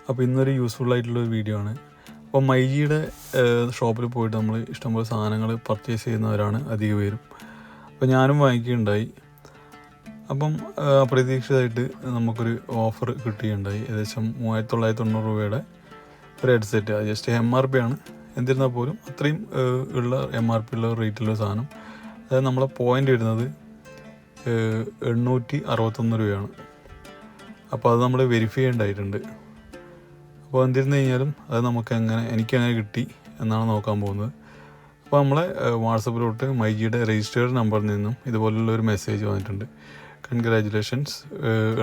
അപ്പോൾ ഇന്നൊരു യൂസ്ഫുൾ ആയിട്ടുള്ളൊരു വീഡിയോ ആണ്. അപ്പോൾ മൈജിയുടെ ഷോപ്പിൽ പോയിട്ട് നമ്മൾ ഇഷ്ടംപോലെ സാധനങ്ങൾ പർച്ചേസ് ചെയ്യുന്നവരാണ് അധിക പേരും. അപ്പോൾ ഞാനും വാങ്ങിക്കുകയുണ്ടായി. അപ്പം അപ്രതീക്ഷിതമായിട്ട് നമുക്കൊരു ഓഫർ കിട്ടുകയുണ്ടായി. ഏകദേശം 3990 രൂപയുടെ ഒരു ഹെഡ്സെറ്റ്. അത് ജസ്റ്റ് MRP ആണ്. എന്നിരുന്നാൽ പോലും അത്രയും ഉള്ള MRP ഉള്ള റേറ്റുള്ള സാധനം. അതായത് നമ്മളെ പോയിൻ്റ് വരുന്നത് 861 രൂപയാണ്. അപ്പോൾ അത് നമ്മൾ വെരിഫൈ ചെയ്യേണ്ടതായിട്ടുണ്ട്. അപ്പോൾ എന്തിരുന്നു കഴിഞ്ഞാലും അത് എനിക്കങ്ങനെ കിട്ടി എന്നാണ് നോക്കാൻ പോകുന്നത്. അപ്പോൾ നമ്മളെ വാട്സപ്പിലോട്ട് മൈജിയുടെ രജിസ്റ്റേർഡ് നമ്പറിൽ നിന്നും ഇതുപോലുള്ള ഒരു മെസ്സേജ് വന്നിട്ടുണ്ട്. കൺഗ്രാജുലേഷൻസ്,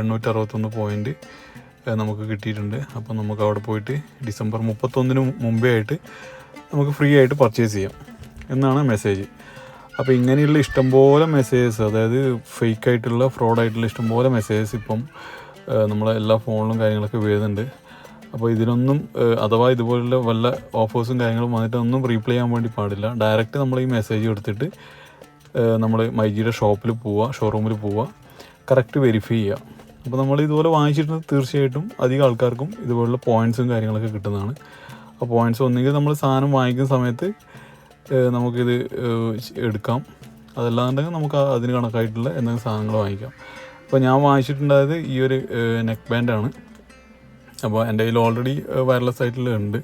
861 പോയിൻ്റ് നമുക്ക് കിട്ടിയിട്ടുണ്ട്. അപ്പോൾ നമുക്ക് അവിടെ പോയിട്ട് ഡിസംബർ 31 മുമ്പേ ആയിട്ട് നമുക്ക് ഫ്രീ ആയിട്ട് പർച്ചേസ് ചെയ്യാം എന്നാണ് മെസ്സേജ്. അപ്പോൾ ഇങ്ങനെയുള്ള ഇഷ്ടംപോലെ മെസ്സേജസ്, അതായത് ഫേക്കായിട്ടുള്ള ഫ്രോഡായിട്ടുള്ള ഇഷ്ടംപോലെ മെസ്സേജസ് ഇപ്പം നമ്മളെ എല്ലാ ഫോണിലും കാര്യങ്ങളൊക്കെ വരുന്നുണ്ട്. അപ്പോൾ ഇതിനൊന്നും അഥവാ ഇതുപോലുള്ള വല്ല ഓഫേഴ്സും കാര്യങ്ങളും വന്നിട്ട് ഒന്നും റീപ്ലൈ ചെയ്യാൻ വേണ്ടി പാടില്ല. ഡയറക്റ്റ് നമ്മൾ ഈ മെസ്സേജ് എടുത്തിട്ട് നമ്മൾ മൈജിയുടെ ഷോപ്പിൽ പോവുക, ഷോറൂമിൽ പോവുക, കറക്റ്റ് വെരിഫൈ ചെയ്യുക. അപ്പോൾ നമ്മൾ ഇതുപോലെ വാങ്ങിച്ചിട്ട് തീർച്ചയായിട്ടും അധികം ആൾക്കാർക്കും ഇതുപോലുള്ള പോയിൻറ്റ്സും കാര്യങ്ങളൊക്കെ കിട്ടുന്നതാണ്. ആ പോയിൻറ്റ്സ് ഒന്നുകിൽ നമ്മൾ സാധനം വാങ്ങിക്കുന്ന സമയത്ത് നമുക്കിത് എടുക്കാം, അതല്ലാണ്ടെങ്കിൽ നമുക്ക് അതിന് കണക്കായിട്ടുള്ള എന്തെങ്കിലും സാധനങ്ങൾ വാങ്ങിക്കാം. അപ്പോൾ ഞാൻ വാങ്ങിച്ചിട്ടുണ്ടായത് ഈ ഒരു നെക്ക് ബാൻഡാണ്. അപ്പോൾ എൻ്റെ കയ്യിൽ ഓൾറെഡി വയർലെസ് ആയിട്ടുള്ള ഉണ്ട്.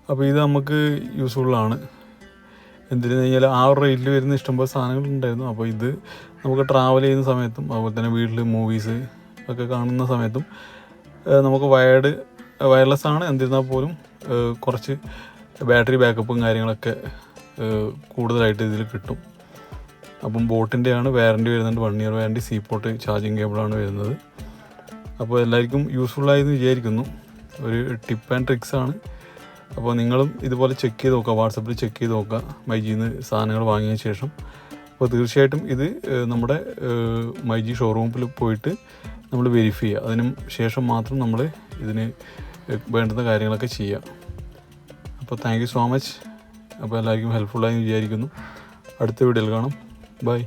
അപ്പോൾ ഇത് നമുക്ക് യൂസ്ഫുള്ളാണ്. എന്തിനു കഴിഞ്ഞാൽ ആ ഒരു റേറ്റിൽ വരുന്ന ഇഷ്ടംപോലെ സാധനങ്ങളുണ്ടായിരുന്നു. അപ്പോൾ ഇത് നമുക്ക് ട്രാവൽ ചെയ്യുന്ന സമയത്തും അതുപോലെ തന്നെ വീട്ടിൽ മൂവീസ് ഒക്കെ കാണുന്ന സമയത്തും നമുക്ക് വയർലെസ് ആണ്. എന്നിരുന്നാൽ പോലും കുറച്ച് ബാറ്ററി ബാക്കപ്പും കാര്യങ്ങളൊക്കെ കൂടുതലായിട്ട് ഇതിൽ കിട്ടും. അപ്പം ബോട്ടിൻ്റെയാണ് വാറൻറ്റി വരുന്നുണ്ട്, 1 ഇയർ വാറൻറ്റി, സീപോർട്ട് ചാർജിങ് കേബിളാണ് വരുന്നത്. അപ്പോൾ എല്ലാവർക്കും യൂസ്ഫുള്ളായെന്ന് വിചാരിക്കുന്നു. ഒരു ടിപ്പ് ആൻഡ് ട്രിക്സ് ആണ്. അപ്പോൾ നിങ്ങളും ഇതുപോലെ ചെക്ക് ചെയ്ത് നോക്കുക, വാട്സപ്പിൽ ചെക്ക് ചെയ്ത് നോക്കുക മൈജിയിൽ നിന്ന് സാധനങ്ങൾ വാങ്ങിയ ശേഷം. അപ്പോൾ തീർച്ചയായിട്ടും ഇത് നമ്മുടെ മൈജി ഷോറൂമിൽ പോയിട്ട് നമ്മൾ വെരിഫൈ ചെയ്യുക. അതിന് ശേഷം മാത്രം നമ്മൾ ഇതിന് വേണ്ടുന്ന കാര്യങ്ങളൊക്കെ ചെയ്യുക. അപ്പോൾ താങ്ക് യു സോ മച്ച്. അപ്പോൾ എല്ലാവർക്കും ഹെൽപ്ഫുള്ളായി വിചാരിക്കുന്നു. അടുത്ത വീഡിയോയിൽ കാണാം. ബൈ.